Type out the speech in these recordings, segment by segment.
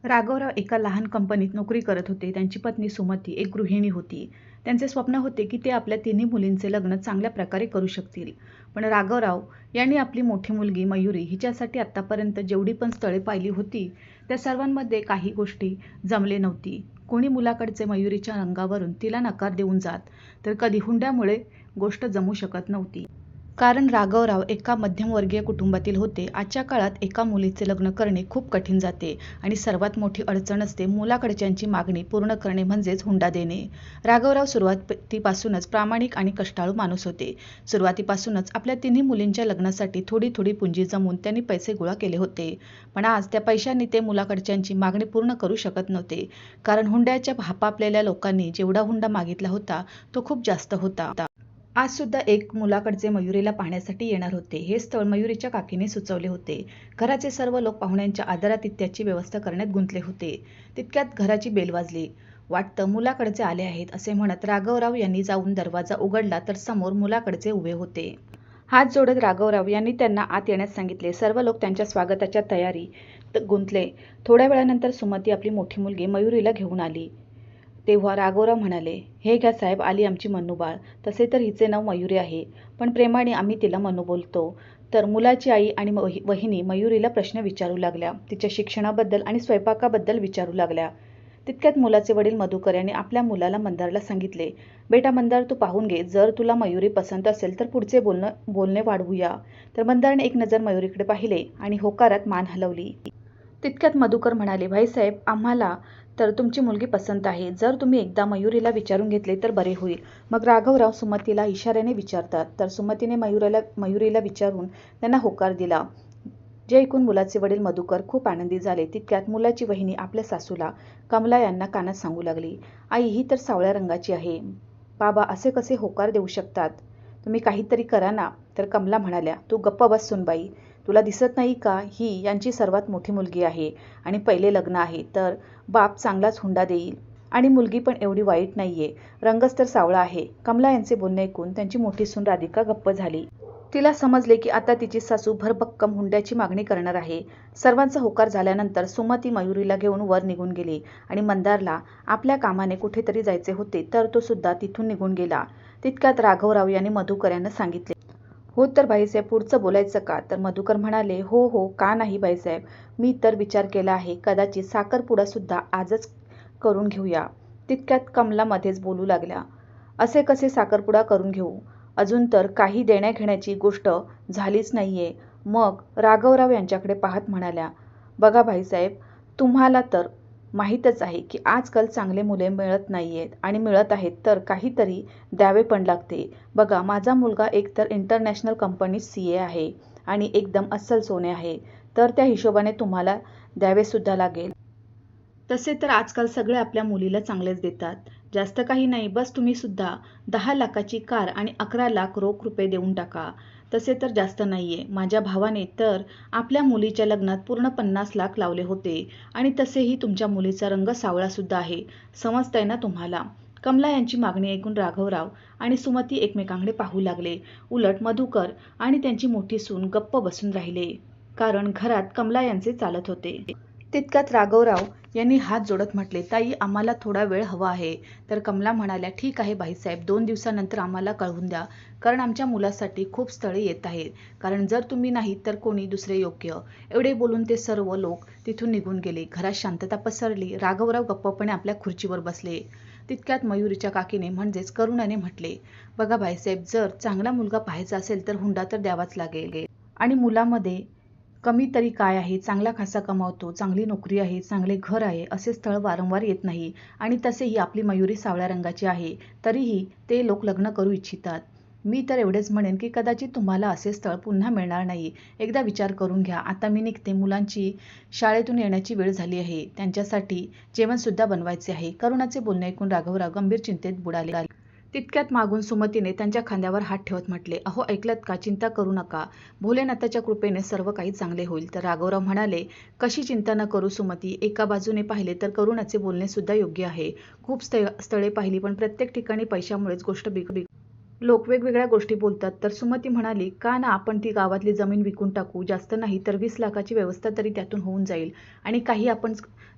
राघवराव एका लहान कंपनीत नोकरी करत होते. त्यांची पत्नी सुमती एक गृहिणी होती. त्यांचे स्वप्न होते की ते आपल्या तिन्ही मुलींचे लग्न चांगल्या प्रकारे करू शकतील. पण राघवराव यांनी आपली मोठी मुलगी मयुरी हिच्यासाठी आत्तापर्यंत जेवढी पण स्थळे पाहिली होती त्या सर्वांमध्ये काही गोष्टी जमले नव्हती. कोणी मुलाकडचे मयुरीच्या रंगावरून तिला नकार देऊन जात, तर कधी हुंड्यामुळे गोष्ट जमू शकत नव्हती. कारण राघवराव एका मध्यमवर्गीय कुटुंबातील होते. आजच्या काळात एका मुलीचे लग्न करणे खूप कठीण जाते आणि सर्वात मोठी अडचण असते मुलाकडच्यांची मागणी पूर्ण करणे, म्हणजेच हुंडा देणे. राघवराव सुरुवातीपासूनच प्रामाणिक आणि कष्टाळू माणूस होते. सुरुवातीपासूनच आपल्या तिन्ही मुलींच्या लग्नासाठी थोडी थोडी पुंजी जमवून त्यांनी पैसे गोळा केले होते. पण आज त्या पैशांनी ते मुलाकडच्यांची मागणी पूर्ण करू शकत नव्हते. कारण हुंड्याच्या हापापलेल्या लोकांनी जेवढा हुंडा मागितला होता तो खूप जास्त होता. आज सुद्धा एक मुलाकडचे मयुरीला पाहण्यासाठी येणार होते. हे स्थळ मयुरीच्या काकीने सुचवले होते. घराचे सर्व लोक पाहुण्यांच्या आदरातिथ्याची व्यवस्था करण्यात गुंतले होते. तितक्यात घराची बेल वाजली. वाटतं मुलाकडचे आले आहेत असे म्हणत राघवराव यांनी जाऊन दरवाजा उघडला तर समोर मुलाकडचे उभे होते. हात जोडत राघवराव यांनी त्यांना आत येण्यास सांगितले. सर्व लोक त्यांच्या स्वागताच्या तयारीत गुंतले. थोड्या वेळानंतर सुमती आपली मोठी मुलगी मयुरीला घेऊन आली. तेव्हा राघवराव म्हणाले, हे घ्या साहेब, आली आमची मन्नूबाळ. तसे तर हिचे नाव मयुरी आहे, पण प्रेमाने आम्ही तिला मन्नू बोलतो. तर मुलाची आई आणि वहिनी मयुरीला प्रश्न विचारू लागल्या. तिच्या शिक्षणाबद्दल आणि स्वयंपाकाबद्दल विचारू लागल्या. तितक्यात मुलाचे वडील मधुकर यांनी आपल्या मुलाला मंदारला सांगितले, बेटा मंदार, तू पाहून घे. जर तुला मयुरी पसंत असेल तर पुढचे बोलणे वाढवूया. तर मंदारने एक नजर मयुरीकडे पाहिले आणि होकारात मान हलवली. तितक्यात मधुकर म्हणाले, भाईसाहेब, आम्हाला तर तुमची मुलगी पसंत आहे. जर तुम्ही एकदा मयुरीला विचारून घेतले तर बरे होईल. मग राघवराव सुमतीला इशाऱ्याने विचारतात, तर सुमतीने मयुरीला विचारून त्यांना होकार दिला. जे ऐकून मुलाचे वडील मधुकर खूप आनंदी झाले. तितक्यात मुलाची वहिनी आपल्या सासूला कमला यांना कानात सांगू लागली, आई, ही तर सावळ्या रंगाची आहे. बाबा असे कसे होकार देऊ शकतात? तुम्ही काहीतरी करा ना. तर कमला म्हणाल्या, तू गप्प बस सुनबाई. तुला दिसत नाही का, ही यांची सर्वात मोठी मुलगी आहे आणि पहिले लग्न आहे, तर बाप चांगलाच हुंडा देईल. आणि मुलगी पण एवढी वाईट नाहीये, रंगच तर सावळा आहे. कमला यांचे बोलणे ऐकून त्यांची मोठी सून राधिका गप्प झाली. तिला समजले की आता तिची सासू भरभक्कम हुंड्याची मागणी करणार आहे. सर्वांचा होकार झाल्यानंतर सुमती मयुरीला घेऊन वर निघून गेली आणि मंदारला आपल्या कामाने कुठेतरी जायचे होते, तर तो सुद्धा तिथून निघून गेला. तितक्यात राघवराव यांनी मधुकर यांना सांगितले, हो तर बाईसाहेब, पुढचं बोलायचं का? तर मधुकर म्हणाले, हो हो, का नाही बाईसाहेब, मी तर विचार केला आहे, कदाचित साखरपुडा सुद्धा आजच करून घेऊया. तितक्यात कमला मध्येच बोलू लागल्या, असे कसे साखरपुडा करून घेऊ? अजून तर काही देण्याघेण्याची गोष्ट झालीच नाहीये. मग राघवराव यांच्याकडे पाहत म्हणाल्या, बघा भाईसाहेब, तुम्हाला तर माहीतच आहे की आजकाल चांगले मुले मिळत नाहीयेत आणि मिळत आहेत तर काहीतरी द्यावे पण लागते. बघा, माझा मुलगा एकतर इंटरनॅशनल कंपनीत CA आहे आणि एकदम अस्सल सोने आहे, तर त्या हिशोबाने तुम्हाला द्यावे सुद्धा लागेल. तसे तर आजकाल सगळे आपल्या मुलीला चांगलेच देतात. जास्त काही नाही, बस तुम्ही सुद्धा 10 लाखाची कार आणि 11 लाख रोख रुपये देऊन टाका. तसे तर जास्त नाहीये. माझ्या भावाने तर आपल्या मुलीच्या लग्नात पूर्ण 50 लाख लावले होते आणि तसेही तुमच्या मुलीचा रंग सावळा सुद्धा आहे. समजतंय ना तुम्हाला? कमला यांची मागणी ऐकून राघवराव आणि सुमती एकमेकांकडे पाहू लागले. उलट मधुकर आणि त्यांची मोठी सून गप्प बसून राहिले, कारण घरात कमला यांचे चालत होते. तितक्यात राघवराव यांनी हात जोडत म्हटले, ताई, आम्हाला थोडा वेळ हवा आहे. तर कमला म्हणाल्या, ठीक आहे बाईसाहेब, 2 दिवसानंतर आम्हाला कळवून द्या, कारण आमच्या मुलासाठी खूप स्थळे येत आहेत. कारण जर तुम्ही नाही तर कोणी दुसरे योग्य. एवढे बोलून ते सर्व लोक तिथून निघून गेले. घरात शांतता पसरली. राघवराव गप्पपणे आपल्या खुर्चीवर बसले. तितक्यात मयुरीच्या काकीने म्हणजेच करुणाने म्हटले, बघा बाईसाहेब, जर चांगला मुलगा पाहायचा असेल तर हुंडा तर द्यावाच लागेल. आणि मुलामध्ये कमी तरी काय आहे? चांगला खासा कमावतो, चांगली नोकरी आहे, चांगले घर आहे, असे स्थळ वारंवार येत नाही. आणि तसेही आपली मयुरी सावळ्या रंगाची आहे, तरीही ते लोक लग्न करू इच्छितात. मी तर एवढेच म्हणेन की कदाचित तुम्हाला असे स्थळ पुन्हा मिळणार नाही. एकदा विचार करून घ्या. आता मी निघते. मुलांची शाळेतून येण्याची वेळ झाली आहे. त्यांच्यासाठी जेवणसुद्धा बनवायचे आहे. करुणाचे बोलणे ऐकून राघवराव गंभीर चिंतेत बुडाले. तितक्यात मागून सुमतीने त्यांच्या खांद्यावर हात ठेवत म्हटले, अहो ऐकलत का? चिंता करू नका. भोलेनाथाच्या कृपेने सर्व काही चांगले होईल. तर राघवराव म्हणाले, कशी चिंता न करू सुमती? एका बाजूने पाहिले तर करुणाचे बोलणे सुद्धा योग्य आहे. खूप स्थळे पाहिली, पण प्रत्येक ठिकाणी पैशामुळेच गोष्ट लोक वेगवेगळ्या गोष्टी बोलतात. तर सुमती म्हणाली, का ना आपण ती गावातली जमीन विकून टाकू. जास्त नाही तर 20 लाखाची व्यवस्था तरी त्यातून होऊन जाईल आणि काही आपण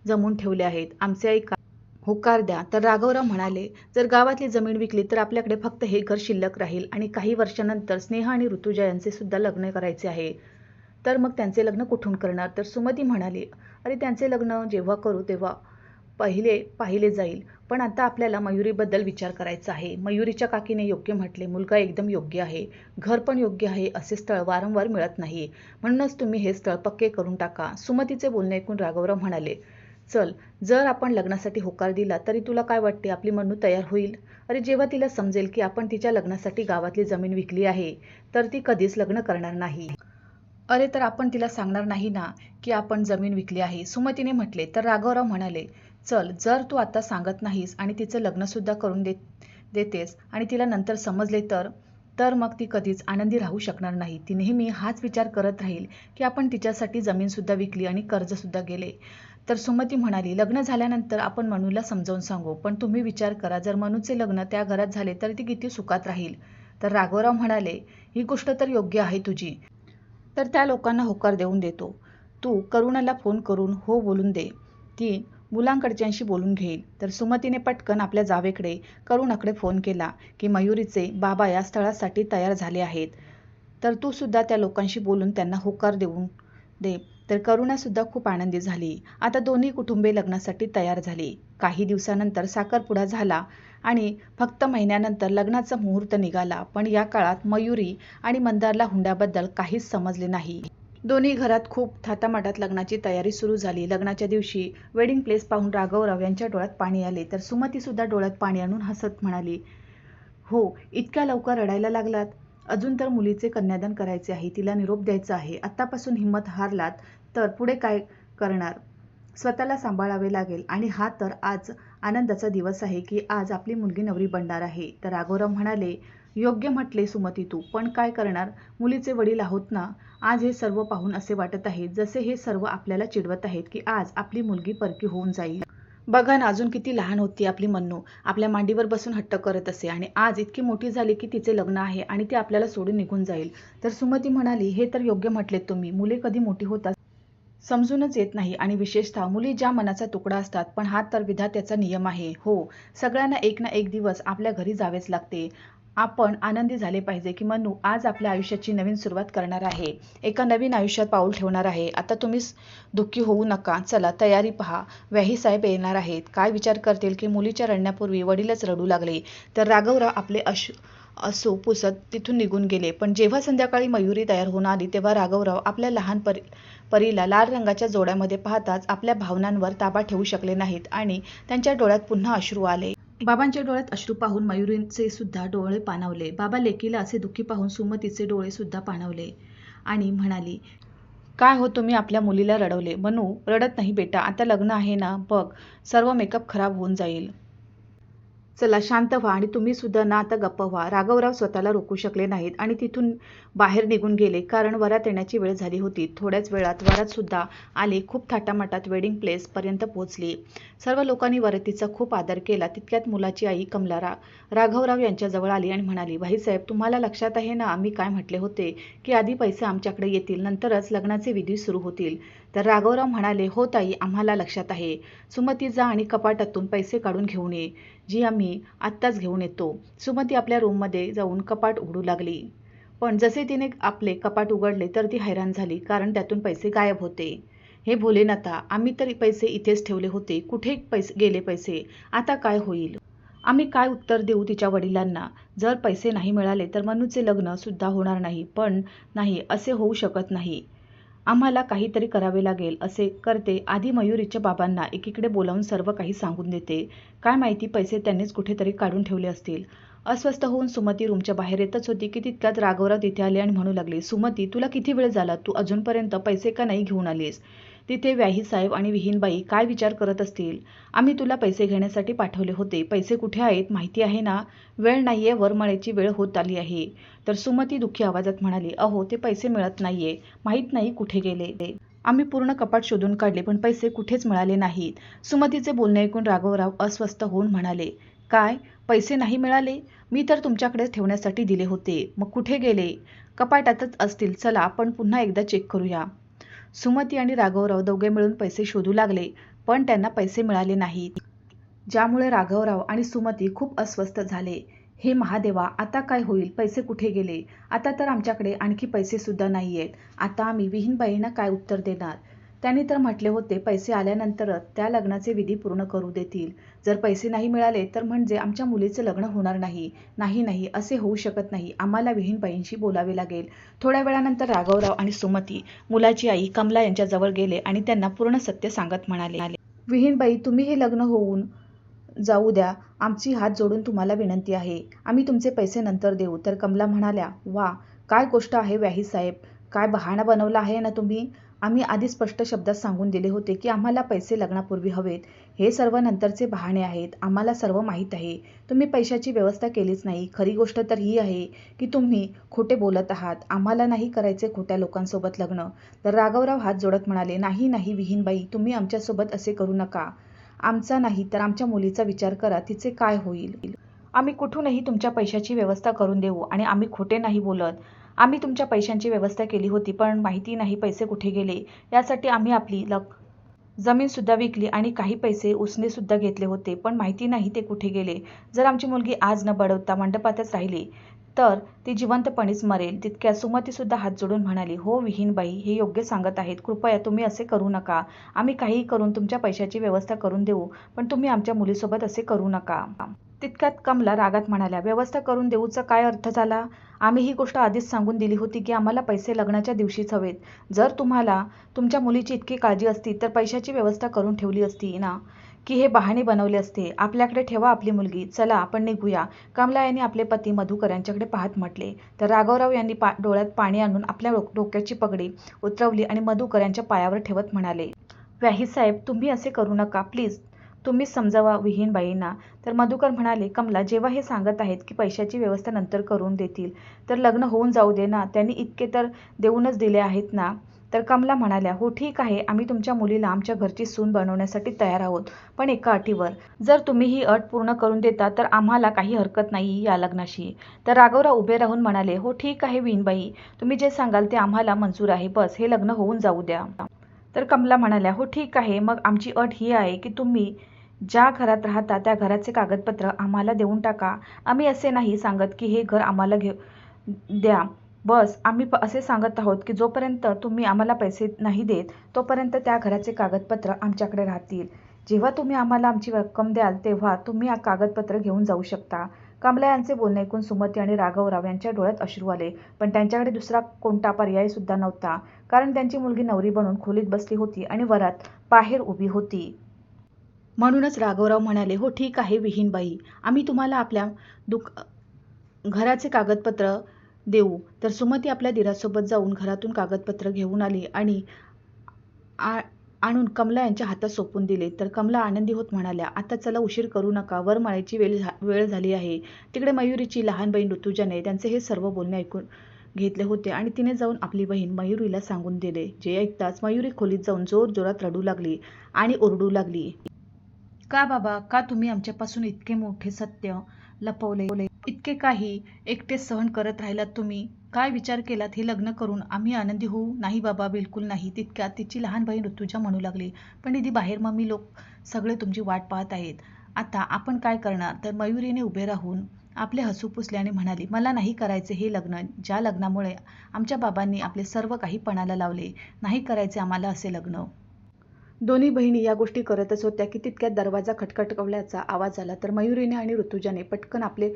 जमवून ठेवले आहेत, आमचे ऐका, होकार द्या. तर राघवराव म्हणाले, जर गावातली जमीन विकली तर आपल्याकडे फक्त हे घर शिल्लक राहील आणि काही वर्षानंतर स्नेहा आणि ऋतुजा यांचे सुद्धा लग्न करायचे आहे. तर मग त्यांचे लग्न कुठून करणार? तर सुमती म्हणाली, अरे त्यांचे लग्न जेव्हा करू तेव्हा पाहिले जाईल, पण आता आपल्याला मयुरीबद्दल विचार करायचा आहे. मयुरीच्या काकीने योग्य म्हटले, मुलगा एकदम योग्य आहे, घर पण योग्य आहे, असे स्थळ वारंवार मिळत नाही, म्हणूनच तुम्ही हे स्थळ पक्के करून टाका. सुमतीचे बोलणे ऐकून राघवराव म्हणाले, चल, जर आपण लग्नासाठी होकार दिला तरी तुला काय वाटते, आपली मनू तयार होईल? अरे जेव्हा तिला समजेल की आपण तिच्या लग्नासाठी गावातली जमीन विकली आहे तर ती कधीच लग्न करणार नाही. अरे तर आपण तिला सांगणार नाही ना की आपण जमीन विकली आहे, सुमतीने म्हटले. तर राघवराव म्हणाले, चल, जर तू आता सांगत नाहीस आणि तिचं लग्न सुद्धा करून देतेस आणि तिला नंतर समजले तर मग ती कधीच आनंदी राहू शकणार नाही. ती नेहमी हाच विचार करत राहील की आपण तिच्यासाठी जमीन सुद्धा विकली आणि कर्ज सुद्धा गेले. तर सुमती म्हणाली, लग्न झाल्यानंतर आपण मनूला समजावून सांगू, पण तुम्ही विचार करा, जर मनूचे लग्न त्या घरात झाले तर ती किती सुखात राहील. तर राघवराव म्हणाले, ही गोष्ट तर योग्य आहे तुझी, तर त्या लोकांना होकार देऊन देतो. तू करुणाला फोन करून हो बोलून दे, ती मुलांकडच्यांशी बोलून घेईल. तर सुमतीने पटकन आपल्या जावेकडे करुणाकडे फोन केला की मयुरीचे बाबा या स्थळासाठी तयार झाले आहेत, तर तू सुद्धा त्या लोकांशी बोलून त्यांना होकार देऊन दे. तर करुणा सुद्धा खूप आनंदी झाली. आता दोन्ही कुटुंबे लग्नासाठी तयार झाली. काही दिवसानंतर साखरपुडा झाला आणि फक्त महिन्यानंतर लग्नाचा मुहूर्त निघाला. पण या काळात मयुरी आणि मंदारला हुंड्याबद्दल काहीच समजले नाही. दोन्ही घरात खूप थाटामाटात लग्नाची तयारी सुरू झाली. लग्नाच्या दिवशी वेडिंग प्लेस पाहून राघवराव यांच्या डोळ्यात पाणी आले. तर सुमती सुद्धा डोळ्यात पाणी आणून हसत म्हणाली, हो, इतक्या लवकर रडायला लागलात? अजून तर मुलीचे कन्यादान करायचे आहे, तिला निरोप द्यायचा आहे. आत्तापासून हिंमत हारलात तर पुढे काय करणार? स्वतःला सांभाळावे लागेल. आणि हा तर आज आनंदाचा दिवस आहे की आज आपली मुलगी नवरी बनणार आहे. तर राघवराव म्हणाले, योग्य म्हटले सुमती तू, पण काय करणार, मुलीचे वडील आहोत ना. आज हे सर्व पाहून असे वाटत आहे जसे हे सर्व आपल्याला चिडवत आहेत की आज आपली मुलगी परकी होऊन जाईल. बघा ना, अजून किती लहान होती आपली मन्नू, आपल्या मांडीवर बसून हट्ट करत असे आणि आज इतकी मोठी झाली की तिचे लग्न आहे आणि ती आपल्याला सोडून निघून जाईल. तर सुमती म्हणाली, हे तर योग्य म्हटलेत तुम्ही, मुले कधी मोठी होतात समजूनच येत नाही आणि विशेषतः मुली ज्या मनाचा तुकडा असतात. पण हा तर विधात्याचा नियम आहे. हो, सगळ्यांना एक ना एक दिवस आपल्या घरी जावेच लागते. आपण आनंदी झाले पाहिजे की मनू आज आपल्या आयुष्याची नवीन सुरुवात करणार आहे, एका नवीन आयुष्यात पाऊल ठेवणार आहे. आता तुम्ही दुःखी होऊ नका, चला तयारी पहा, व्याही साहेब येणार आहेत. काय विचार करतील की मुलीच्या रडण्यापूर्वी वडीलच रडू लागले. तर राघवराव आपले असू पुसत तिथून निघून गेले. पण जेव्हा संध्याकाळी मयुरी तयार होऊन आली तेव्हा राघवराव आपल्या लहान परीला लाल रंगाच्या जोड्यामध्ये पाहताच आपल्या भावनांवर ताबा ठेवू शकले नाहीत आणि त्यांच्या डोळ्यात पुन्हा अश्रू आले. बाबांच्या डोळ्यात अश्रू पाहून मयुरीचे सुद्धा डोळे पाणावले. बाबा लेकीला असे दुःखी पाहून सुमतीचे डोळे सुद्धा पाणावले आणि म्हणाली, काय हो, तुम्ही आपल्या मुलीला रडवले? मनू, रडत नाही बेटा, आता लग्न आहे ना, बघ सर्व मेकअप खराब होऊन जाईल. चला शांत व्हा आणि तुम्ही सुद्धा ना आता गप्प व्हा. राघवराव स्वतःला रोखू शकले नाहीत आणि तिथून बाहेर निघून गेले, कारण वरात येण्याची वेळ झाली होती. थोड्याच वेळात वरात सुद्धा आली. खूप थाटामाटात वेडिंग प्लेस पर्यंत पोहोचली. सर्व लोकांनी वरातीचा खूप आदर केला. तितक्यात मुलाची आई कमला राघवराव यांच्याजवळ आली आणि म्हणाली, भाईसाहेब, तुम्हाला लक्षात आहे ना आम्ही काय म्हटले होते की आधी पैसे आमच्याकडे येतील, नंतरच लग्नाचे विधी सुरू होतील. तर राघवराव म्हणाले, हो ताई, आम्हाला लक्षात आहे. सुमती, जा आणि कपाटातून पैसे काढून घेऊन ये, जी आम्ही आत्ताच घेऊन येतो. सुमती आपल्या रूममध्ये जाऊन कपाट उघडू लागली. पण जसे तिने आपले कपाट उघडले तर ती हैराण झाली, कारण त्यातून पैसे गायब होते. हे भोलेनाथा, आम्ही तर पैसे इथेच ठेवले होते, कुठे गेले पैसे? आता काय होईल? आम्ही काय उत्तर देऊ तिच्या वडिलांना? जर पैसे नाही मिळाले तर मनूचे लग्न सुद्धा होणार नाही. पण नाही, असे होऊ शकत नाही. आम्हाला काहीतरी करावे लागेल. असे करते, आधी मयुरीच्या बाबांना एकीकडे बोलावून सर्व काही सांगून देते. काय माहिती पैसे त्यांनीच कुठेतरी काढून ठेवले असतील. अस्वस्थ होऊन सुमती रूमच्या बाहेर येतच होती की तितक्यात राघवराव तिथे आले आणि म्हणू लागले, सुमती, तुला किती वेळ झाला? तू अजूनपर्यंत पैसे का नाही घेऊन आलीस? तिथे व्याही साहेब आणि विहीनबाई काय विचार करत असतील? आम्ही तुला पैसे घेण्यासाठी पाठवले होते. पैसे कुठे आहेत माहिती आहे ना? वेळ नाहीये, वरमाळेची वेळ होत आली आहे. तर सुमती दुःखी आवाजात म्हणाली, अहो, ते पैसे मिळत नाहीये, माहीत नाही कुठे गेले. आम्ही पूर्ण कपाट शोधून काढले पण पैसे कुठेच मिळाले नाहीत. सुमतीचे बोलणे ऐकून राघवराव अस्वस्थ होऊन म्हणाले, काय, पैसे नाही मिळाले? मी तर तुमच्याकडे ठेवण्यासाठी दिले होते, मग कुठे गेले? कपाटातच असतील, चला आपण पुन्हा एकदा चेक करूया. सुमती आणि राघवराव दोघे मिळून पैसे शोधू लागले. पण त्यांना पैसे मिळाले नाहीत, ज्यामुळे राघवराव आणि सुमती खूप अस्वस्थ झाले. हे महादेवा, आता काय होईल? पैसे कुठे गेले? आता तर आमच्याकडे आणखी पैसे सुद्धा नाहीयेत. आता आम्ही विहीनबाईंना काय उत्तर देणार? त्यांनी तर म्हटले होते पैसे आल्यानंतरच त्या लग्नाचे विधी पूर्ण करू देतील. जर पैसे नाही मिळाले तर म्हणजे आमच्या मुलीचे लग्न होणार नाही. नाही नाही, असे होऊ शकत नाही. आम्हाला विहीनबाईंशी बोलावे लागेल. थोड्या वेळानंतर राघवराव आणि सुमती मुलाची आई कमला यांच्याजवळ गेले आणि त्यांना पूर्ण सत्य सांगत म्हणाले, विहीनबाई, तुम्ही हे लग्न होऊन जाऊ द्या. आमची हात जोडून तुम्हाला विनंती आहे. आम्ही तुमचे पैसे नंतर देऊ. तर कमला म्हणाल्या, वा, काय गोष्ट आहे व्याही साहेब. काय बहाणा बनवला आहे ना तुम्ही? आम्ही आधी स्पष्ट शब्दात सांगून दिले होते की आम्हाला पैसे लग्नापूर्वी हवेत. हे सर्व नंतरचे बहाणे आहेत. आम्हाला सर्व माहीत आहे. तुम्ही पैशाची व्यवस्था केलीच नाही. खरी गोष्ट तर ही आहे की तुम्ही खोटे बोलत आहात. आम्हाला नाही करायचे खोट्या लोकांसोबत लग्न. तर राघवराव हात जोडत म्हणाले, नाही नाही विहीनबाई, तुम्ही आमच्यासोबत असे करू नका. आमचा नाही तर आमच्या मुलीचा विचार करा. तिचे काय होईल? आम्ही कुठूनही तुमच्या पैशाची व्यवस्था करून देऊ आणि आम्ही खोटे नाही बोलत. आम्ही तुमच्या पैशांची व्यवस्था केली होती, पण माहिती नाही पैसे कुठे गेले. यासाठी आम्ही आपली जमीन सुद्धा विकली आणि काही पैसे उसने सुद्धा घेतले होते, पण माहिती नाही ते कुठे गेले. जर आमची मुलगी आज न बडवता मंडपातच राहिली तर ती जिवंतपणीच मरेल. तितक्या सुमती सुद्धा हात जोडून म्हणाली, हो विहीनबाई, हे योग्य सांगत आहेत. कृपया तुम्ही असे करू नका. आम्ही काहीही करून तुमच्या पैशाची व्यवस्था करून देऊ, पण तुम्ही आमच्या मुलीसोबत असे करू नका. तितक्यात कमला रागात म्हणाल्या, व्यवस्था करून देऊचा काय अर्थ झाला? आम्ही ही गोष्ट आधीच सांगून दिली होती की आम्हाला पैसे लग्नाच्या दिवशीच हवेत. जर तुम्हाला तुमच्या मुलीची इतकी काळजी असती तर पैशाची व्यवस्था करून ठेवली असती ना, की हे बहाणे बनवले असते? आपल्याकडे ठेवा आपली मुलगी. चला आपण निघूया. कमला यांनी आपले पती मधुकर यांच्याकडे पाहत म्हटले. तर राघवराव यांनी डोळ्यात पाणी आणून आपल्या डोक्याची पगडी उतरवली आणि मधुकर यांच्या पायावर ठेवत म्हणाले, व्याही साहेब, तुम्ही असे करू नका. प्लीज तुम्हीच समजावा विहीनबाईंना. तर मधुकर म्हणाले, कमला, जेव्हा हे सांगत आहेत की पैशाची व्यवस्था नंतर करून देतील, तर लग्न होऊन जाऊ दे ना. त्यांनी इतके तर देऊनच दिले आहेत ना. तर कमला म्हणाल्या, हो ठीक आहे, आम्ही तुमच्या मुलीला आमच्या घरची सून बनवण्यासाठी तयार आहोत, पण एका अटीवर. जर तुम्ही ही अट पूर्ण करून देता तर आम्हाला काही हरकत नाही या लग्नाशी. तर राघवराव उभे राहून म्हणाले, हो ठीक आहे विहीनबाई, तुम्ही जे सांगाल ते आम्हाला मंजूर आहे. बस हे लग्न होऊन जाऊ द्या. तर कमला म्हणाल्या, हो ठीक आहे, मग आमची अट ही आहे की तुम्ही ज्या घरात राहता त्या घराचे कागदपत्र आम्हाला देऊन टाका. आम्ही असे नाही सांगत की हे घर आम्हाला द्या. बस आम्ही असे सांगत आहोत की जोपर्यंत तुम्ही आम्हाला पैसे नाही देत तोपर्यंत त्या घराचे कागदपत्र आमच्याकडे राहतील. जेव्हा तुम्ही आम्हाला आमची रक्कम द्याल तेव्हा तुम्ही कागदपत्र घेऊन जाऊ शकता. कमला यांचे बोलणे ऐकून सुमती आणि राघवराव यांच्या डोळ्यात अश्रू आले, पण त्यांच्याकडे दुसरा कोणता पर्याय सुद्धा नव्हता, कारण त्यांची मुलगी नवरी बनून खोलीत बसली होती आणि वरात बाहेर उभी होती. म्हणूनच राघवराव म्हणाले, हो ठीक आहे विहीनबाई, आम्ही तुम्हाला आपल्या घराचे कागदपत्र देऊ. तर सुमती आपल्या दिरासोबत जाऊन घरातून कागदपत्र घेऊन आली आणि आणून कमला यांच्या हातात सोपवून दिले. तर कमला आनंदी होत म्हणाल्या, आता चला, उशीर करू नका. वरमाळेची वेळ झाली आहे. तिकडे मयुरीची लहान बहीण ऋतुजाने त्यांचे हे सर्व बोलणे ऐकून घेतले होते आणि तिने जाऊन आपली बहीण मयुरीला सांगून दिले. जे ऐकताच मयुरी खोलीत जाऊन जोरात रडू लागली आणि ओरडू लागली, का बाबा, का तुम्ही आमच्यापासून इतके मोठे सत्य लपवले? इतके काही एकटे सहन करत राहिलात तुम्ही? काय विचार केलात हे लग्न करून आम्ही आनंदी होऊ? नाही बाबा, बिलकुल नाही. तितक्यात तिची लहान बहीण ऋतुजा म्हणू लागली, पण दीदी, बाहेर मम्मी लोक सगळे तुमची वाट पाहत आहेत. आता आपण काय करणार? तर मयुरीने उभे राहून आपले हसू पुसले आणि म्हणाली, मला नाही करायचे हे लग्न, ज्या लग्नामुळे आमच्या बाबांनी आपले सर्व काही पणाला लावले. नाही करायचे आम्हाला असे लग्न. दोन्ही बहिणी या गोष्टी करतच होत्या की तितक्यात दरवाजा खटखटल्याचा आवाज आला. तर मयुरीने आणि ऋतुजाने पटकन आपले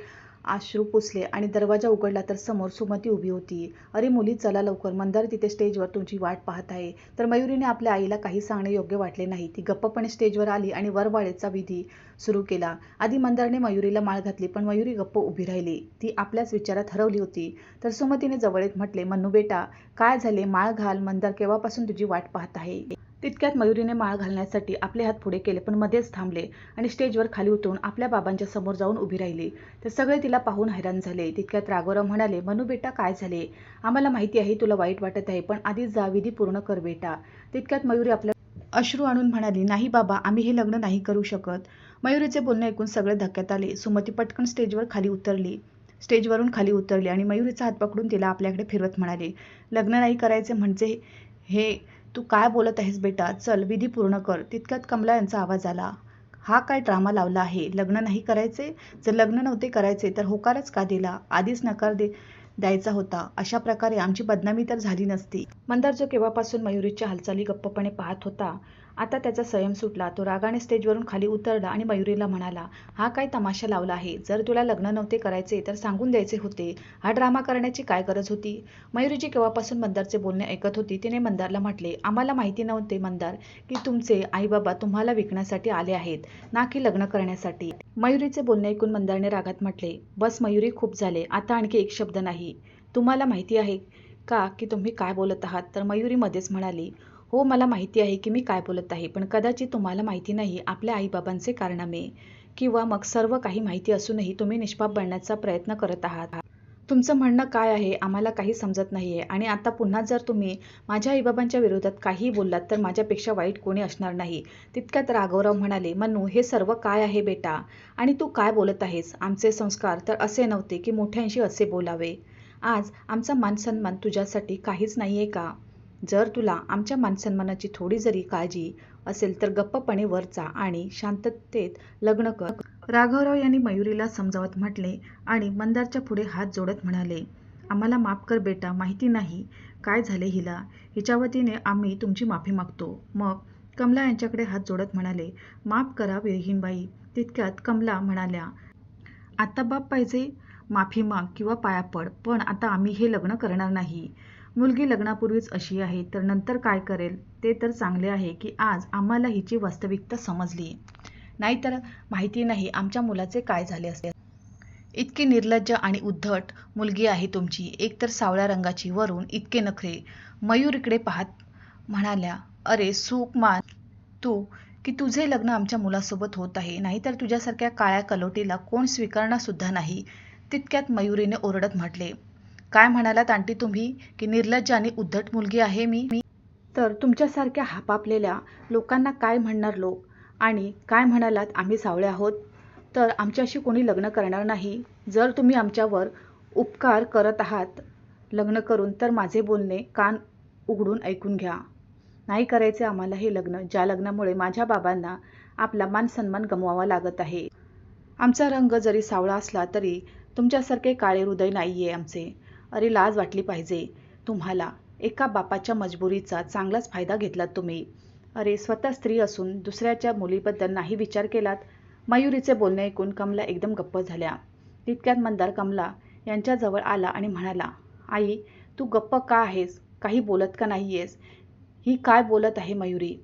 अश्रू पुसले आणि दरवाजा उघडला तर समोर सुमती उभी होती. अरे मुली, चला लवकर, मंदार तिथे स्टेजवर तुमची वाट पाहत आहे. तर मयुरीने आपल्या आईला काही सांगणे योग्य वाटले नाही. ती गप्पपणे स्टेजवर आली आणि वरमाळेचा विधी सुरू केला. आधी मंदारने मयुरीला माळ घातली, पण मयुरी गप्प उभी राहिली. ती आपल्याच विचारात हरवली होती. तर सुमतीने जवळ येत म्हटले, मन्नू बेटा, काय झाले? माळ घाल. मंदार केव्हापासून तुझी वाट पाहत आहे. तितक्यात मयुरीने माळ घालण्यासाठी आपले हात पुढे केले, पण मध्येच थांबले आणि स्टेजवर खाली उतरून आपल्या बाबांच्या समोर जाऊन उभी राहिली. तर सगळे तिला पाहून हैराण झाले. तितक्यात राघवराव म्हणाले, मनू बेटा, काय झाले? आम्हाला माहिती आहे तुला वाईट वाटत आहे, पण आधी जा, विधी पूर्ण कर बेटा. तितक्यात मयुरी आपल्या अश्रू आणून म्हणाली, नाही बाबा, आम्ही हे लग्न नाही करू शकत. मयुरीचे बोलणे ऐकून सगळे धक्क्यात आले. सुमती पटकन स्टेजवरून खाली उतरली आणि मयुरीचा हात पकडून तिला आपल्याकडे फिरवत म्हणाले, लग्न नाही करायचे म्हणजे हे तू काय बोलत आहेस बेटा, चल विधी पूर्ण कर. तितक्यात कमला यांचा आवाज आला. हा काय ड्रामा लावला आहे, लग्न नाही करायचे? जर लग्न नव्हते करायचे तर होकारच का दिला? आधीच नकार द्यायचा होता. अशा प्रकारे आमची बदनामी तर झाली नसती. मंदार जो केव्हापासून मयुरीच्या हालचाली गप्पपणे पाहत होता, आता त्याचा संयम सुटला. तो रागाने स्टेजवरून खाली उतरला आणि मयुरीला म्हणाला, हा काय तमाशा लावला आहे? जर तुला लग्न नव्हते करायचे तर सांगून द्यायचे होते. हा ड्रामा करण्याची काय गरज होती? मयुरी केव्हापासून मंदारचे बोलणे ऐकत होती, तिने मंदारला म्हटले, आम्हाला माहिती नव्हते मंदार की तुमचे आई बाबा तुम्हाला विकण्यासाठी आले आहेत, ना की लग्न करण्यासाठी. मयुरीचे बोलणे ऐकून मंदारने रागात म्हटले, बस मयुरी, खूप झाले, आता आणखी एक शब्द नाही. तुम्हाला माहिती आहे का की तुम्ही काय बोलत आहात? तर मयुरी मध्येच म्हणाली, हो मला माहिती आहे की मी काय बोलत आहे, पण कदाचित तुम्हाला माहिती नाही आपल्या आईबाबांचे कारनामे, किंवा मग सर्व काही माहिती असूनही तुम्ही निष्पाप बनण्याचा प्रयत्न करत आहात. तुमचं म्हणणं काय आहे आम्हाला काही समजत नाहीये, आणि आता पुन्हा जर तुम्ही माझ्या आईबाबांच्या विरोधात काहीही बोललात तर माझ्यापेक्षा वाईट कोणी असणार नाही. तितक्यात राघवराव म्हणाले, मन्नू हे सर्व काय आहे बेटा, आणि तू काय बोलत आहेस? आमचे संस्कार तर असे नव्हते की मोठ्यांशी असे बोलावे. आज आमचा मानसन्मान तुझ्यासाठी काहीच नाहीये का? जर तुला आमच्या मानसन्मानाची थोडी जरी काळजी असेल तर गप्पपणे वर जा आणि शांततेत लग्न कर. राघवराव यांनी मयुरीला समजावत म्हटले आणि मंदारच्या पुढे हात जोडत म्हणाले, आम्हाला माफ कर बेटा, माहिती नाही काय झाले हिला, हिच्या वतीने आम्ही तुमची माफी मागतो. मग कमला यांच्याकडे हात जोडत म्हणाले, माफ करा विहीनबाई. तितक्यात कमला म्हणाल्या, आता बाप पाहिजे माफी माग किंवा पाया पड, पण आता आम्ही हे लग्न करणार नाही. मुलगी लग्नापूर्वीच अशी आहे तर नंतर काय करेल? ते तर चांगले आहे की आज आम्हाला हिची वास्तविकता समजली, नाहीतर माहिती नाही आमच्या मुलाचे काय झाले असते. इतकी निर्लज्ज आणि उद्धट मुलगी आहे तुमची, एकतर सावळ्या रंगाची, वरून इतके नखरे. मयूर इकडे पाहत म्हणाल्या, अरे सुख मान तू की तुझे लग्न आमच्या मुलासोबत होत आहे, नाहीतर तुझ्यासारख्या काळ्या कलोटीला कोण स्वीकारणार सुद्धा नाही. तितक्यात मयुरीने ओरडत म्हटले, काय म्हणालात आंटी तुम्ही की निर्लज्ज आणि उद्धट मुलगी आहे मी? तर तुमच्यासारख्या हापापलेल्या लोकांना काय म्हणणार लोक? आणि काय म्हणालात आम्ही सावळे आहोत तर आमच्याशी कोणी लग्न करणार नाही? जर तुम्ही आमच्यावर उपकार करत आहात लग्न करून तर माझे बोलणे कान उघडून ऐकून घ्या. नाही करायचे आम्हाला हे लग्न, ज्या लग्नामुळे माझ्या बाबांना आपला मान सन्मान गमवावा लागत आहे. आमचा रंग जरी सावळा असला तरी तुमच्यासारखे काळे हृदय नाहीये आमचे. अरे लाज वाटली पाहिजे तुम्हाला. एका बापाच्या मजबुरीचा चांगलाच फायदा घेतलात तुम्ही. अरे स्वतः स्त्री असून दुसऱ्याच्या मुलीबद्दल नाही विचार केलात. मयुरीचे बोलणे ऐकून कमला एकदम गप्प झाल्या. तितक्यात मंदार कमला यांच्याजवळ आला आणि म्हणाला, आई तू गप्प का आहेस? काही बोलत का नाहीयेस? ही काय बोलत आहे मयुरी?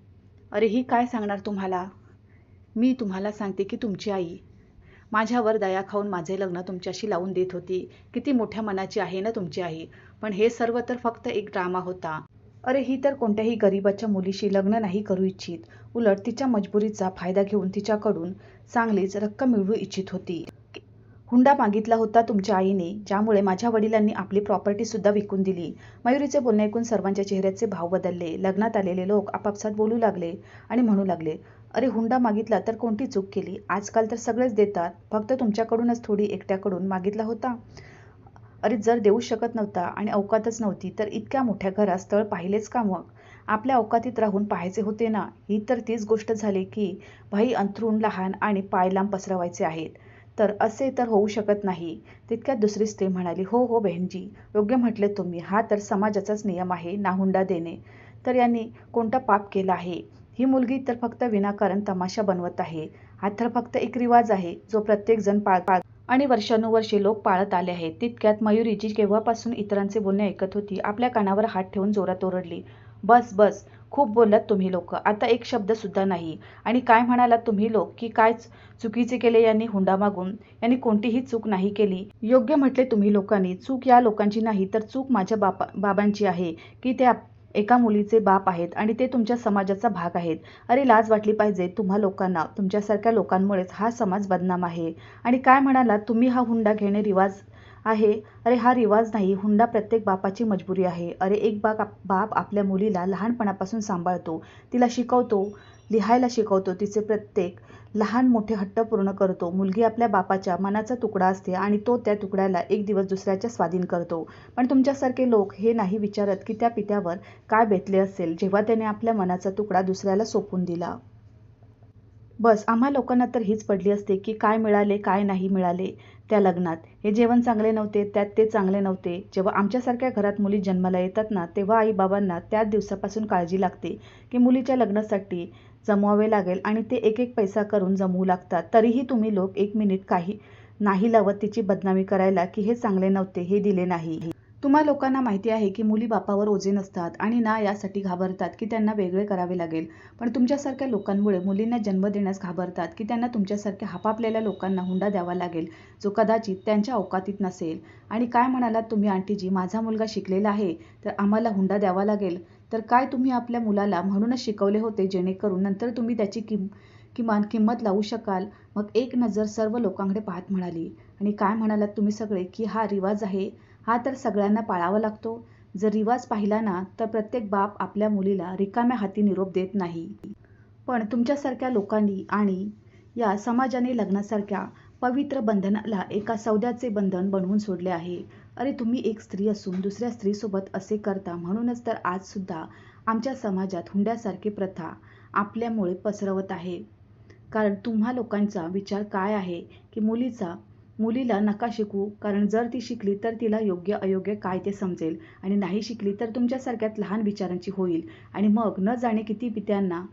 अरे ही काय सांगणार तुम्हाला? मी तुम्हाला सांगते की तुमची आई माझ्यावर दया खाऊन माझे लग्न तुमच्याशी लावून देत होती. किती मोठ्या मनाची आहे ना तुमची आई. पण हे सर्व तर फक्त एक ड्रामा होता. अरे ही तर कोणत्याही गरीबाच्या मुलीशी लग्न नाही करू इच्छित, उलट तिच्या मजबुरीचा फायदा घेऊन तिच्याकडून चांगलीच रक्कम मिळवू इच्छित होती. हुंडा मागितला होता तुमच्या आईने, ज्यामुळे माझ्या वडिलांनी आपली प्रॉपर्टी सुद्धा विकून दिली. मयुरीचे बोलणे ऐकून सर्वांच्या चेहऱ्याचे भाव बदलले. लग्नात आलेले लोक आपापसात बोलू लागले आणि म्हणू लागले, अरे हुंडा मागितला तर कोणती चूक केली? आजकाल तर सगळेच देतात, फक्त तुमच्याकडूनच थोडी एकट्याकडून मागितला होता. अरे जर देऊ शकत नव्हता आणि अवकातच नव्हती तर इतक्या मोठ्या घरात स्थळ पाहिलेच का मग? आपल्या अवकातीत राहून पाहायचे होते ना. ही तर तीच गोष्ट झाली की भाई अंथरूण लहान आणि पाय लांब पसरवायचे आहेत, तर असे तर होऊ शकत नाही. तितक्यात दुसरी स्त्री म्हणाली, हो हो बहिणजी, योग्य म्हटले तुम्ही. हा तर समाजाचाच नियम आहे ना हुंडा देणे. तर यांनी कोणता पाप केला आहे? ही मुलगी तर फक्त विनाकारण तमाशा बनवत आहे. हा तर फक्त एक रिवाज आहे जो प्रत्येक जण पाळत आणि वर्षानुवर्षे लोक पाळत आले आहेत. तितक्यात मयुरी जी केव्हापासून इतरांचे बोलणे ऐकत होती, आपल्या कानावर हात ठेवून जोरात ओरडली, बस बस, खूप बोललात तुम्ही लोक, आता एक शब्द सुद्धा नाही. आणि काय म्हणालात तुम्ही लोक की काय चुकीचे केले यांनी हुंडा मागून? यांनी कोणतीही चूक नाही केली. योग्य म्हटले तुम्ही लोकांनी. चूक या लोकांची नाही तर चूक माझ्या बाबांची आहे की ते एका मुलीचे बाप आहेत आणि ते तुमच्या समाजाचा भाग आहेत. अरे लाज वाटली पाहिजे तुम्हा लोकांना. तुमच्यासारख्या लोकांमुळेच हा समाज बदनाम आहे. आणि काय म्हणालात तुम्ही, हा हुंडा घेणे रिवाज आहे? अरे हा रिवाज नाही, हुंडा प्रत्येक बापाची मजबुरी आहे. अरे एक बाप आपल्या मुलीला लहानपणापासून सांभाळतो, तिला शिकवतो, लिहायला शिकवतो, तिचे प्रत्येक लहान मोठे हट्ट पूर्ण करतो. मुलगी आपल्या बापाच्या मनाचा तुकडा असते आणि तो त्या तुकड्याला एक दिवस दुसऱ्याच्या स्वाधीन करतो. पण तुमच्यासारखे लोक हे नाही विचारत की त्या पित्यावर काय बेतले असेल जेव्हा त्याने आपल्या मनाचा तुकडा दुसऱ्याला सोपवून दिला. बस आम्हा लोकांना तर हीच पडली असते की काय मिळाले काय नाही मिळाले त्या लग्नात. हे जेवण चांगले नव्हते, त्यात ते चांगले नव्हते. जेव्हा आमच्यासारख्या घरात मुली जन्माला येतात ना, तेव्हा आईबाबांना त्याच दिवसापासून काळजी लागते की मुलीच्या लग्नासाठी जमवावे लागेल आणि ते एक एक पैसा करून जमवू लागतात. तरीही तुम्ही लोक एक मिनिट काही नाही लावत तिची बदनामी करायला की हे चांगले नव्हते, हे दिले नाही. तुम्हा लोकांना माहिती आहे की मुली बापावर ओझे नसतात आणि ना यासाठी घाबरतात की त्यांना वेगळे करावे लागेल. पण तुमच्यासारख्या लोकांमुळे मुलींना जन्म देण्यास घाबरतात की त्यांना तुमच्यासारख्या हापापलेल्या लोकांना हुंडा द्यावा लागेल जो कदाचित त्यांच्या औकातीत नसेल. आणि काय म्हणालात तुम्ही आंटीजी, माझा मुलगा शिकलेला आहे तर आम्हाला हुंडा द्यावा लागेल? तर काय तुम्ही आपल्या मुलाला म्हणूनच शिकवले होते जेणेकरून नंतर तुम्ही त्याची किमान किंमत लावू शकाल? मग एक नजर सर्व लोकांकडे पाहत म्हणाली, आणि काय म्हणालात तुम्ही सगळे की हा रिवाज आहे, हा तर सगळ्यांना पाळावा लागतो? जर रिवाज पाहिला ना तर प्रत्येक बाप आपल्या मुलीला रिकाम्या हाती निरोप देत नाही. पण तुमच्यासारख्या लोकांनी आणि या समाजाने लग्नासारख्या पवित्र बंधनाला एका सौद्याचे बंधन बनवून सोडले आहे. अरे तुम्ही एक स्त्री असून दुसऱ्या स्त्रीसोबत असे करता. म्हणूनच तर आज सुद्धा आमच्या समाजात हुंड्यासारखी प्रथा आपल्यामुळे पसरवत आहे. कारण तुम्हा लोकांचा विचार काय आहे की मुलीला नका शिकू, कारण जर ती शिकली तर तिला योग्य अयोग्य काय ते समजेल, आणि नाही शिकली तर तुमच्यासारख्यात लहान विचारांची होईल आणि मग न जाणे किती पित्यांना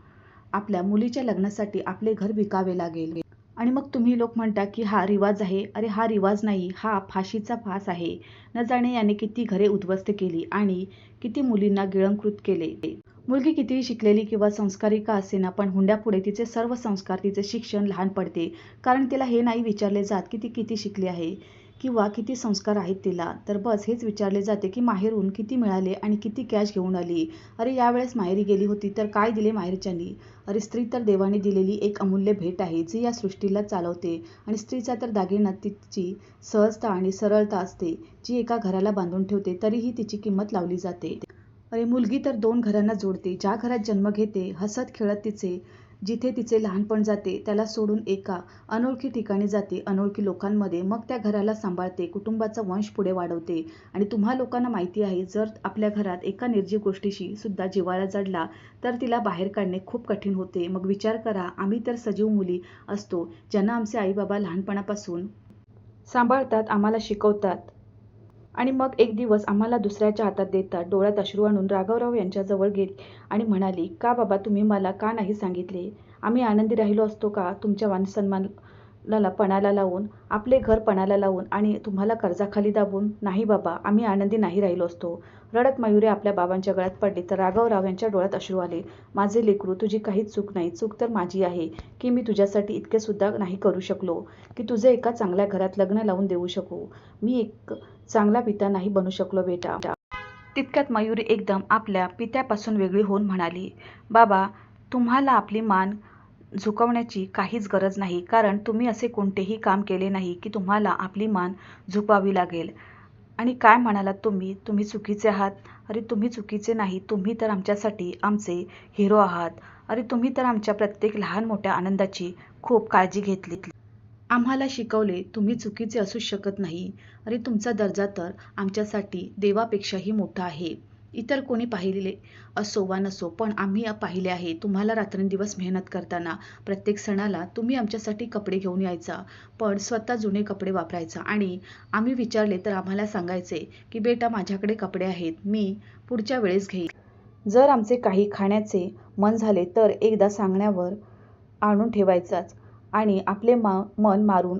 आपल्या मुलीच्या लग्नासाठी आपले घर विकावे लागेल. आणि मग तुम्ही लोक म्हणता की हा रिवाज आहे. अरे हा रिवाज नाही, हा फाशीचा फास आहे. न जाणे याने किती घरे उद्ध्वस्त केली आणि किती मुलींना गिळंकृत केले. मुलगी कितीही शिकलेली किंवा संस्कारी का असेना, पण हुंड्यापुढे तिचे सर्व संस्कार, तिचे शिक्षण लहान पडते. कारण तिला हे नाही विचारले जात की ती किती शिकली आहे किंवा किती संस्कार आहेत तिला. तर बस हेच विचारले जाते की माहेरून किती मिळाले आणि किती कॅश घेऊन आली. अरे यावेळेस माहेरी गेली होती तर काय दिले माहेरच्यांनी? अरे स्त्री तर देवाने दिलेली एक अमूल्य भेट आहे जी या सृष्टीला चालवते. आणि स्त्रीचा तर दागिना तिची सहजता आणि सरळता असते जी एका घराला बांधून ठेवते. तरीही तिची किंमत लावली जाते. अरे मुलगी तर 2 घरांना जोडते. ज्या घरात जन्म घेते, हसत खेळत जिथे तिचे लहानपण जाते त्याला सोडून एका अनोळखी ठिकाणी जाते, अनोळखी लोकांमध्ये. मग त्या घराला सांभाळते, कुटुंबाचा वंश पुढे वाढवते. आणि तुम्हा लोकांना माहिती आहे जर आपल्या घरात एका निर्जीव गोष्टीशी सुद्धा जिव्हाळा जडला तर तिला बाहेर काढणे खूप कठीण होते. मग विचार करा, आम्ही तर सजीव मुली असतो ज्यांना आमचे आईबाबा लहानपणापासून सांभाळतात, आम्हाला शिकवतात आणि मग एक दिवस आम्हाला दुसऱ्याच्या हातात देतात. डोळ्यात अश्रू आणून राघवराव यांच्याजवळ गेली आणि म्हणाली, का बाबा तुम्ही मला का नाही सांगितले? आम्ही आनंदी राहिलो असतो का तुमच्या मानसन्मानाला पणाला लावून, आपले घर पणाला लावून आणि तुम्हाला कर्जाखाली दाबून? नाही बाबा, आम्ही आनंदी नाही राहिलो असतो. रडत मयुरी आपल्या बाबांच्या गळ्यात पडली तर राघवराव यांच्या डोळ्यात अश्रू आले. माझे लेकरू, तुझी काहीच चूक नाही. चूक तर माझी आहे की मी तुझ्यासाठी इतके सुद्धा नाही करू शकलो की तुझे एका चांगल्या घरात लग्न लावून देऊ शकू. मी एक चांगला पिता नाही बनू शकलो बेटा. तितक्यात मयुरी एकदम आपल्या पित्यापासून वेगळी होऊन म्हणाली, बाबा तुम्हाला आपली मान झुकवण्याची काहीच गरज नाही, कारण तुम्ही असे कोणतेही काम केले नाही की तुम्हाला आपली मान झुकवावी लागेल. आणि काय म्हणालात तुम्ही? तुम्ही चुकीचे आहात? अरे तुम्ही चुकीचे नाही, तुम्ही तर आमच्यासाठी आमचे हिरो आहात. अरे तुम्ही तर आमच्या प्रत्येक लहान मोठ्या आनंदाची खूप काळजी घेतली. आम्हाला शिकवले तुम्ही चुकीचे असू शकत नाही. अरे तुमचा दर्जा तर आमच्यासाठी देवापेक्षाही मोठा आहे. इतर कोणी पाहिले असो वा नसो, पण आम्ही पाहिले आहे तुम्हाला रात्रंदिवस मेहनत करताना. प्रत्येक सणाला तुम्ही आमच्यासाठी कपडे घेऊन यायचा, पण स्वतः जुने कपडे वापरायचा आणि आम्ही विचारले तर आम्हाला सांगायचे की बेटा माझ्याकडे कपडे आहेत, मी पुढच्या वेळेस घेईन. जर आमचे काही खाण्याचे मन झाले तर एकदा सांगण्यावर आणून ठेवायचाच आणि आपले मन मारून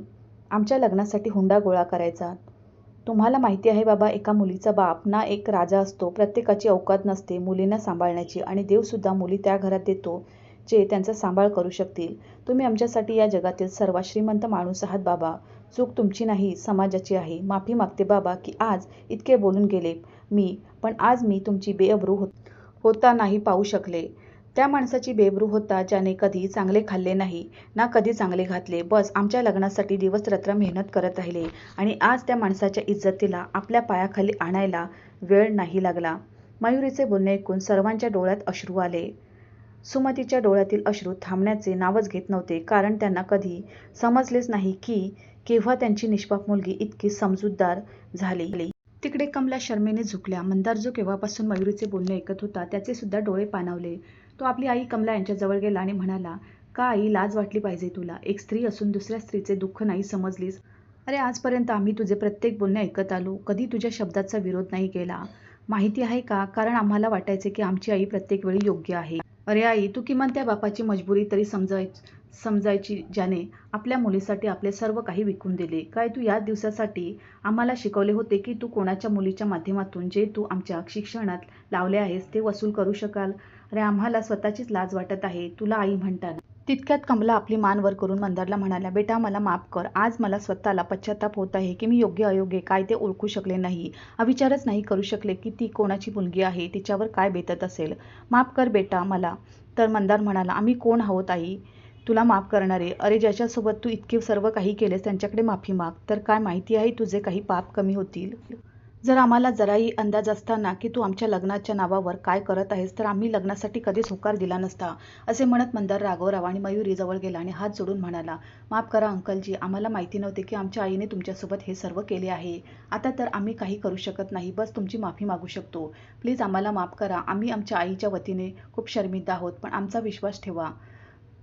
आमच्या लग्नासाठी हुंडा गोळा करायचा. तुम्हाला माहिती आहे बाबा, एका मुलीचा बाप ना एक राजा असतो. प्रत्येकाची औकात नसते मुलींना सांभाळण्याची आणि देवसुद्धा मुली त्या घरात देतो जे त्यांचा सांभाळ करू शकतील. तुम्ही आमच्यासाठी या जगातील सर्वात श्रीमंत माणूस आहात बाबा. चूक तुमची नाही, समाजाची आहे. माफी मागते बाबा की आज इतके बोलून गेले मी, पण आज मी तुमची बेअब्रू होता नाही पाहू शकले. त्या माणसाची बेब्रू होता ज्याने कधी चांगले खाल्ले नाही ना कधी चांगले घातले. बस आमच्या लग्नासाठी दिवसरात्र मेहनत करत राहिले आणि आज त्या माणसाच्या इज्जतीला आपल्या पायाखाली आणायला वेळ नाही लागला. मयुरीचे बोलणे ऐकून सर्वांच्या डोळ्यात अश्रू आले. सुमतीच्या डोळ्यातील अश्रू थांबण्याचे नावच घेत नव्हते, कारण त्यांना कधी समजलेच नाही की केव्हा त्यांची निष्पाप मुलगी इतकी समजूतदार झाली. तिकडे कमला शरमेने झुकल्या. मंदार जो केव्हापासून मयुरीचे बोलणे ऐकत होता त्याचे सुद्धा डोळे पाणावले. तो आपली आई कमला यांच्याजवळ गेला आणि म्हणाला, का आई, लाज वाटली पाहिजे तुला. एक स्त्री असून दुसऱ्या स्त्रीचे दुःख नाही समजलीस. अरे, आजपर्यंत आम्ही तुझे प्रत्येक बोलणे ऐकत आलो, कधी तुझ्या शब्दाचा विरोध नाही केला. माहिती आहे का, कारण आम्हाला वाटायचे की आमची आई प्रत्येक वेळी योग्य आहे. अरे आई, तू किमान त्या बापाची मजबुरी तरी समजायची, ज्याने आपल्या मुलीसाठी आपले सर्व काही विकून दिले. काय तू याच दिवसासाठी आम्हाला शिकवले होते की तू कोणाच्या मुलीच्या माध्यमातून जे तू आमच्या शिक्षणात लावले आहेस ते वसूल करू शकाल. अरे, आम्हाला स्वतःचीच लाज वाटत आहे तुला आई म्हणताना. तितक्यात कमला आपली मान वर करून मंदारला म्हणाल्या, बेटा मला माफ कर. आज मला स्वतःला पश्चाताप होत आहे की मी योग्य अयोग्य काय ते ओळखू शकले नाही. विचारच नाही करू शकले की ती कोणाची मुलगी आहे, तिच्यावर काय बेतत असेल. माफ कर बेटा मला. तर मंदार म्हणाला, आम्ही कोण आहोत आई तुला माफ करणारे. अरे, ज्याच्यासोबत तू इतके सर्व काही केलेस त्यांच्याकडे माफी माग, तर काय माहिती आहे तुझे काही पाप कमी होतील. जर आम्हाला जराही अंदाज असता ना की तू आमच्या लग्नाच्या नावावर काय करत आहेस तर आम्ही लग्नासाठी कधीच होकार दिला नसता. असे म्हणत मंदार राघवराव आणि मयुरी जवळ गेला आणि हात जोडून म्हणाला, माफ करा अंकलजी, आम्हाला माहिती नव्हते की आमच्या आईने तुमच्यासोबत हे सर्व केले आहे. आता तर आम्ही काही करू शकत नाही, बस तुमची माफी मागू शकतो. प्लीज आम्हाला माफ करा. आम्ही आमच्या आईच्या वतीने खूप शर्मिंदा आहोत, पण आमचा विश्वास ठेवा.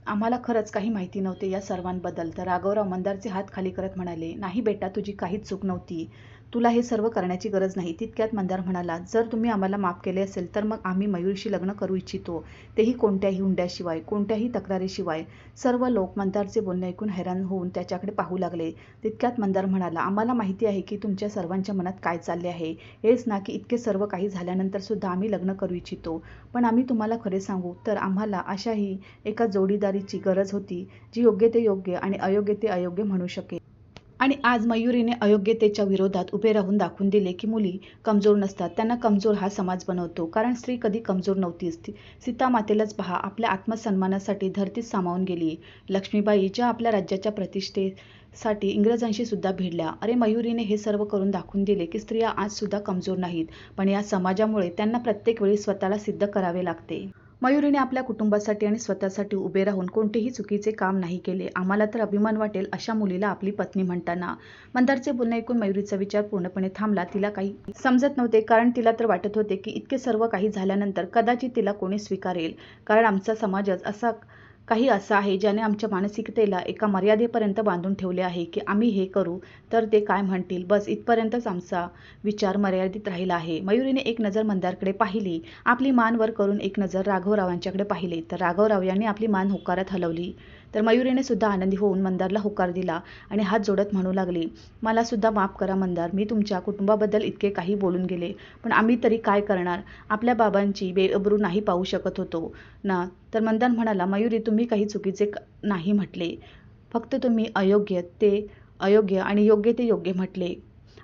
आम्हाला खरंच काही माहिती नव्हते या सर्वांबद्दल. तर राघवराव मंदारचे हात खाली करत म्हणाले, नाही बेटा, तुझी काहीच चूक नव्हती. तुला हे सर्व करण्याची गरज नाही. तितक्यात मंदार म्हणाला, जर तुम्ही आम्हाला माफ केले असेल तर मग आम्ही मयुरीशी लग्न करू इच्छितो, तेही कोणत्याही हुंड्याशिवाय, कोणत्याही तक्रारीशिवाय. सर्व लोक मंदारचे बोलणे ऐकून हैराण होऊन त्याच्याकडे पाहू लागले. तितक्यात मंदार म्हणाला, आम्हाला माहिती आहे की तुमच्या सर्वांच्या मनात काय चालले आहे. हेच ना की इतके सर्व काही झाल्यानंतर सुद्धा आम्ही लग्न करू इच्छितो. पण आम्ही तुम्हाला खरे सांगू तर आम्हाला अशाही एका जोडीदारीची गरज होती जी योग्य ते योग्य आणि अयोग्य ते अयोग्य म्हणू शकेल. आणि आज मयुरीने अयोग्यतेच्या विरोधात उभे राहून दाखवून दिले की मुली कमजोर नसतात, त्यांना कमजोर हा समाज बनवतो. कारण स्त्री कधी कमजोर नव्हतीच. सीता मातेलाच पहा, आपल्या आत्मसन्मानासाठी धरतीत सामावून गेली. लक्ष्मीबाई ज्या आपल्या राज्याच्या प्रतिष्ठेसाठी इंग्रजांशी सुद्धा भिडल्या. अरे, मयुरीने हे सर्व करून दाखवून दिले की स्त्रिया आज सुद्धा कमजोर नाहीत, पण या समाजामुळे त्यांना प्रत्येक वेळी स्वतःला सिद्ध करावे लागते. मयुरीने आपल्या कुटुंबासाठी आणि स्वतःसाठी उभे राहून कोणतेही चुकीचे काम नाही केले. आम्हाला तर अभिमान वाटेल अशा मुलीला आपली पत्नी म्हणताना. मंदारचे बोलणे ऐकून मयुरीचा विचार पूर्णपणे थांबला. तिला काही समजत नव्हते, कारण तिला तर वाटत होते की इतके सर्व काही झाल्यानंतर कदाचित तिला कोणी स्वीकारेल, कारण आमचा समाजच असा आहे ज्याने आमच्या मानसिकतेला एका मर्यादेपर्यंत बांधून ठेवले आहे की आम्ही हे करू तर ते काय म्हणतील, बस इथपर्यंतच आमचा विचार मर्यादित राहिला आहे. मयुरीने एक नजर मंदारकडे पाहिली, आपली मान वर करून एक नजर राघवरावांच्याकडे पाहिले. तर राघवराव यांनी आपली मान होकारात हलवली. तर मयुरीने सुद्धा आनंदी होऊन मंदारला होकार दिला आणि हात जोडत म्हणू लागली, मला सुद्धा माफ करा मंदार. मी तुमच्या कुटुंबाबद्दल इतके काही बोलून गेले, पण आम्ही तरी काय करणार. आपल्या बाबांची बेअब्रू नाही पाहू शकत होतो ना. तर मंदार म्हणाला, मयुरी, तुम्ही काही चुकीचे नाही म्हटले, फक्त तुम्ही अयोग्य ते अयोग्य आणि योग्य ते योग्य म्हटले.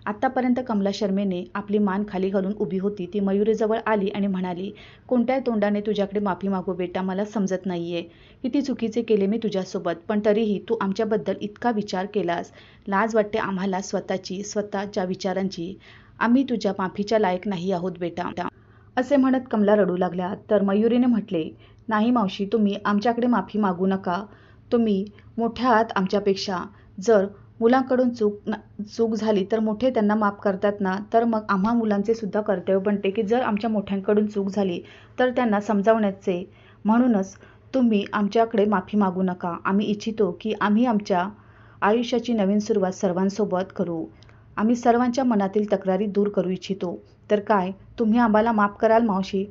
आत्तापर्यंत कमला शर्मेने आपली मान खाली घालून उभी होती. ती मयुरीजवळ आली आणि म्हणाली, कोणत्या तोंडाने तुझ्याकडे माफी मागू बेटा, मला समजत नाहीये. किती चुकीचे केले मी तुझ्यासोबत, पण तरीही तू आमच्याबद्दल इतका विचार केलास. लाज वाटते आम्हाला स्वतःच्या विचारांची. आम्ही तुझ्या माफीच्या लायक नाही आहोत बेटा. असे म्हणत कमला रडू लागल्या. तर मयुरीने म्हटले, नाही मावशी, तुम्ही आमच्याकडे माफी मागू नका. तुम्ही मोठ्या आहात आमच्यापेक्षा. जर मुलांकडून चूक झाली तर मोठे त्यांना माफ करतात ना, तर मग आम्हा मुलांचे सुद्धा कर्तव्य बनते की जर आमच्या मोठ्यांकडून चूक झाली तर त्यांना समजावण्याचे. म्हणूनच तुम्ही आमच्याकडे माफी मागू नका. आम्ही इच्छितो की आम्ही आमच्या आयुष्याची नवीन सुरुवात सर्वांसोबत करू. आम्ही सर्वांच्या मनातील तक्रारी दूर करू इच्छितो. तर काय तुम्ही आम्हाला माफ कराल मावशी.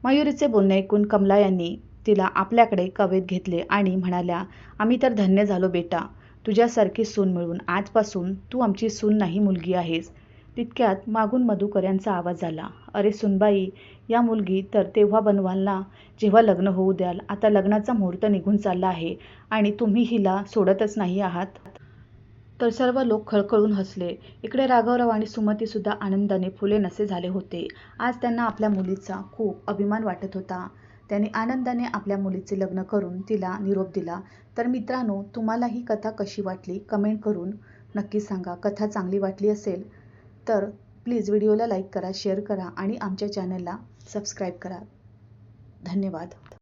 मयुरीचे बोलणे ऐकून कमला यांनी तिला आपल्याकडे कवेत घेतले आणि म्हणाल्या, आम्ही तर धन्य झालो बेटा, तुझ्यासारखी सून मिळून. आजपासून तू आमची सून नाही, मुलगी आहेस. तितक्यात मागून मधुकर यांचा आवाज आला, अरे सुनबाई, या मुलगी तर तेव्हा बनवाल ना जेव्हा लग्न होऊ द्याल. आता लग्नाचा मुहूर्त निघून चालला आहे आणि तुम्ही हिला सोडतच नाही आहात. तर सर्व लोक खळखळून हसले. इकडे राघवराव आणि सुमती सुद्धा आनंदाने फुले नसे झाले होते. आज त्यांना आपल्या मुलीचा खूप अभिमान वाटत होता. त्यांनी आनंदाने आपल्या मुलीचे लग्न करून तिला निरोप दिला. तर मित्रांनो, तुम्हाला ही कथा कशी वाटली कमेंट करून नक्की सांगा. कथा चांगली वाटली असेल तर प्लीज व्हिडिओला लाईक करा, शेअर करा आणि आमच्या चॅनलला सबस्क्राईब करा. धन्यवाद.